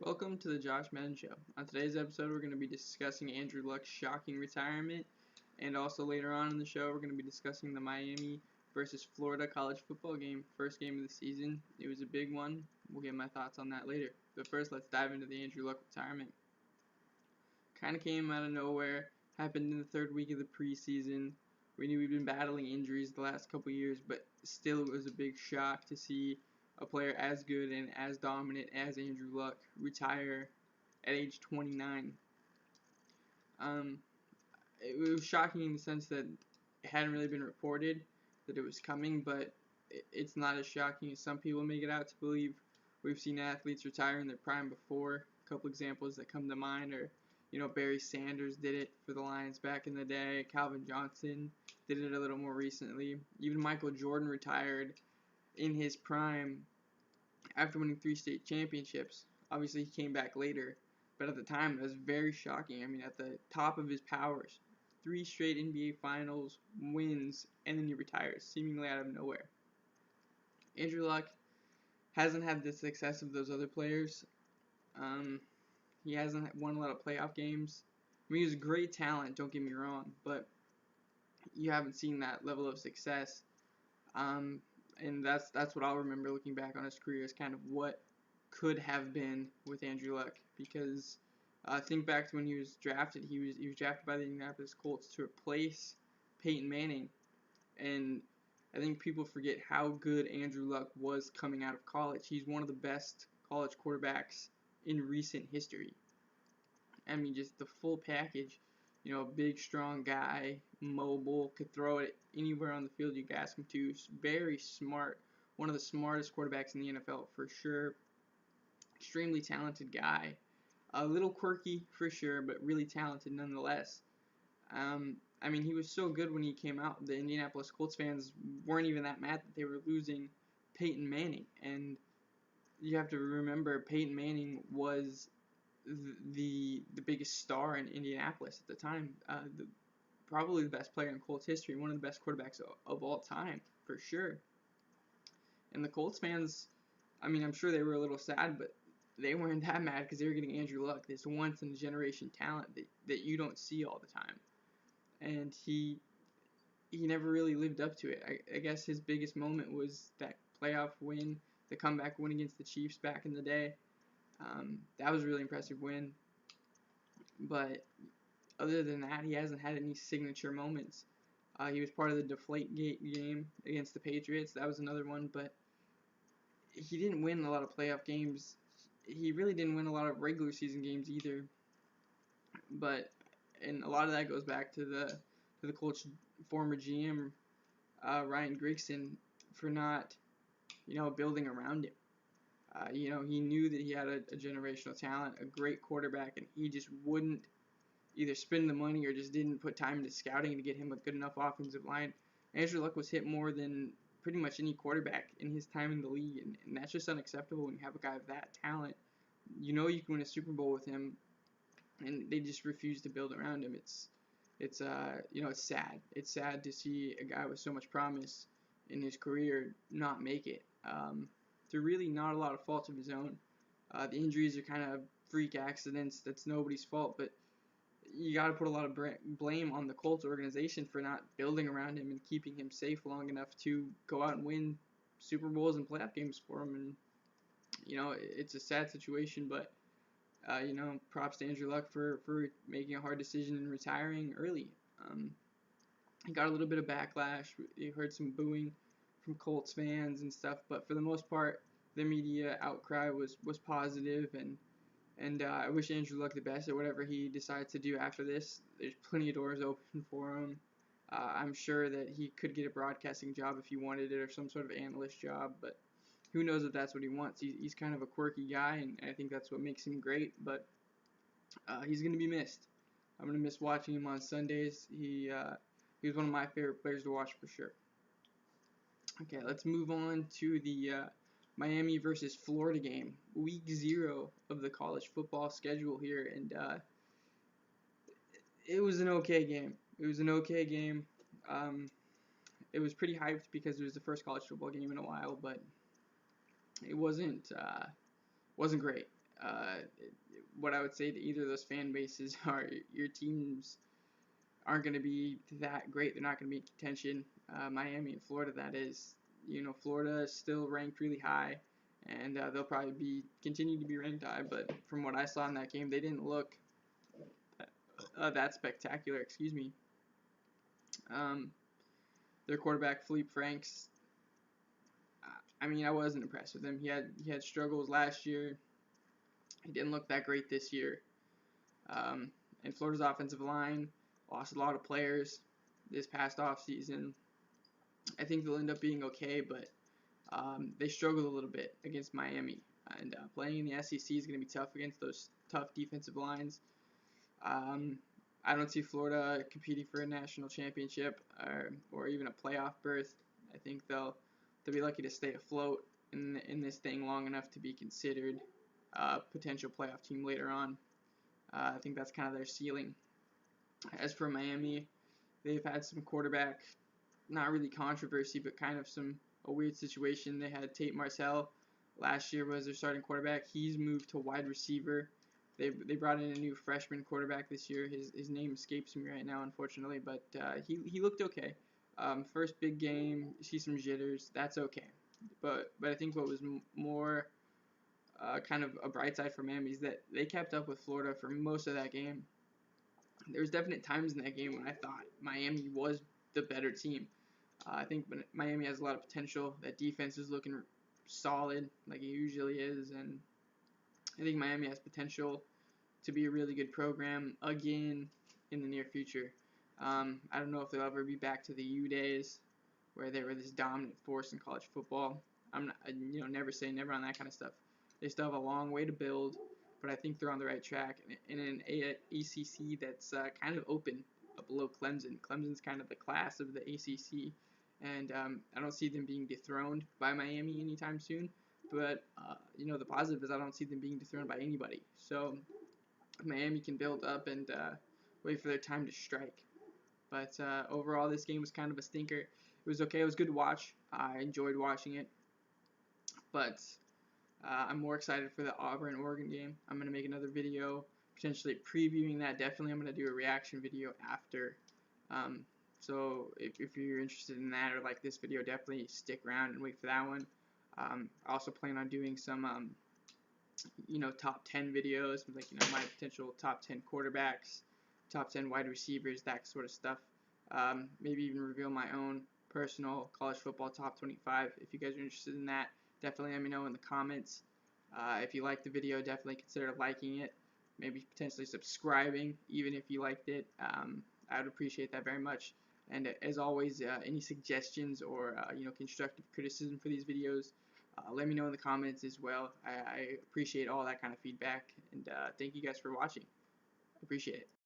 Welcome to the Josh Madden Show. On today's episode, we're going to be discussing Andrew Luck's shocking retirement, and also later on in the show, we're going to be discussing the Miami versus Florida college football game, first game of the season. It was a big one. We'll get my thoughts on that later. But first, let's dive into the Andrew Luck retirement. Kind of came out of nowhere, happened in the third week of the preseason. We knew we'd been battling injuries the last couple years, but still it was a big shock to see a player as good and as dominant as Andrew Luck retire at age 29. It was shocking in the sense that it hadn't really been reported that it was coming, but it's not as shocking as some people make it out to believe. We've seen athletes retire in their prime before. A couple examples that come to mind are, Barry Sanders did it for the Lions back in the day. Calvin Johnson did it a little more recently. Even Michael Jordan retired in his prime after winning 3 state championships. Obviously, he came back later, but at the time, it was very shocking. I mean, at the top of his powers, 3 straight NBA Finals wins, and then he retires, seemingly out of nowhere. Andrew Luck hasn't had the success of those other players. He hasn't won a lot of playoff games. I mean, he was a great talent, don't get me wrong, but you haven't seen that level of success. And that's what I'll remember looking back on his career is kind of what could have been with Andrew Luck, because think back to when he was drafted. He was drafted by the Indianapolis Colts to replace Peyton Manning, and I think people forget how good Andrew Luck was coming out of college. He's one of the best college quarterbacks in recent history. I mean, just the full package. Big, strong guy, mobile, could throw it anywhere on the field you could ask him to. Very smart. One of the smartest quarterbacks in the NFL for sure. Extremely talented guy. A little quirky for sure, but really talented nonetheless. I mean, he was so good when he came out. The Indianapolis Colts fans weren't even that mad that they were losing Peyton Manning. And you have to remember, Peyton Manning was the biggest star in Indianapolis at the time. Probably the best player in Colts history, one of the best quarterbacks of all time, for sure. And the Colts fans, I mean, I'm sure they were a little sad, but they weren't that mad because they were getting Andrew Luck, this once-in-a-generation talent that you don't see all the time. And he never really lived up to it. I guess his biggest moment was that playoff win, the comeback win against the Chiefs back in the day. That was a really impressive win. But other than that, he hasn't had any signature moments. He was part of the Deflategate game against the Patriots. That was another one, but he didn't win a lot of playoff games. He really didn't win a lot of regular season games either. And a lot of that goes back to the Colts' former GM, Ryan Grigson, for not, building around him. He knew that he had a generational talent, a great quarterback, and he just wouldn't either spend the money or just didn't put time into scouting to get him a good enough offensive line. Andrew Luck was hit more than pretty much any quarterback in his time in the league, and that's just unacceptable when you have a guy of that talent. You can win a Super Bowl with him, and they just refuse to build around him. It's sad. It's sad to see a guy with so much promise in his career not make it. Through really not a lot of fault of his own. The injuries are kind of freak accidents. That's nobody's fault, but you got to put a lot of blame on the Colts organization for not building around him and keeping him safe long enough to go out and win Super Bowls and playoff games for him. And it's a sad situation, but props to Andrew Luck for making a hard decision and retiring early. He got a little bit of backlash. You heard some booing from Colts fans and stuff, but for the most part, the media outcry was positive, and I wish Andrew Luck the best at whatever he decides to do after this. There's plenty of doors open for him. I'm sure that he could get a broadcasting job if he wanted it, or some sort of analyst job, but who knows if that's what he wants. He's kind of a quirky guy, and I think that's what makes him great, but he's going to be missed. I'm going to miss watching him on Sundays. He was one of my favorite players to watch for sure. Okay, let's move on to the Miami versus Florida game, week 0 of the college football schedule here, and it was an okay game. It was an okay game. It was pretty hyped because it was the first college football game in a while, but it wasn't great. what I would say to either of those fan bases are your teams aren't going to be that great. They're not going to be in contention. Miami and Florida, that is. Florida is still ranked really high, and they'll probably continue to be ranked high. But from what I saw in that game, they didn't look that spectacular. Excuse me. Um, their quarterback Philippe Franks. I mean, I wasn't impressed with him. He had struggles last year. He didn't look that great this year. Um, and Florida's offensive line lost a lot of players this past offseason. I think they'll end up being okay, but they struggled a little bit against Miami. And playing in the SEC is going to be tough against those tough defensive lines. I don't see Florida competing for a national championship or even a playoff berth. I think they'll be lucky to stay afloat in this thing long enough to be considered a potential playoff team later on. I think that's kind of their ceiling. As for Miami, they've had some quarterback, not really controversy, but kind of a weird situation. They had Tate Martell last year was their starting quarterback. He's moved to wide receiver. They brought in a new freshman quarterback this year. His name escapes me right now, unfortunately, but he looked okay. First big game, see some jitters. That's okay. But I think what was more kind of a bright side for Miami is that they kept up with Florida for most of that game. There was definite times in that game when I thought Miami was the better team. I think Miami has a lot of potential. That defense is looking solid, like it usually is, and I think Miami has potential to be a really good program again in the near future. I don't know if they'll ever be back to the U days where they were this dominant force in college football. I'm not, never say never on that kind of stuff. They still have a long way to build, but I think they're on the right track. In an ACC that's kind of open below Clemson. Clemson's kind of the class of the ACC, and I don't see them being dethroned by Miami anytime soon. But the positive is I don't see them being dethroned by anybody. So Miami can build up and wait for their time to strike. But overall, this game was kind of a stinker. It was okay. It was good to watch. I enjoyed watching it. But I'm more excited for the Auburn-Oregon game. I'm going to make another video potentially previewing that. Definitely I'm going to do a reaction video after. So if you're interested in that or like this video, definitely stick around and wait for that one. I also plan on doing some top 10 videos, like, my potential top 10 quarterbacks, top 10 wide receivers, that sort of stuff. Maybe even reveal my own personal college football top 25. If you guys are interested in that, definitely let me know in the comments. If you liked the video, definitely consider liking it, maybe potentially subscribing, even if you liked it. I would appreciate that very much. And as always, any suggestions or constructive criticism for these videos, let me know in the comments as well. I appreciate all that kind of feedback, and thank you guys for watching. Appreciate it.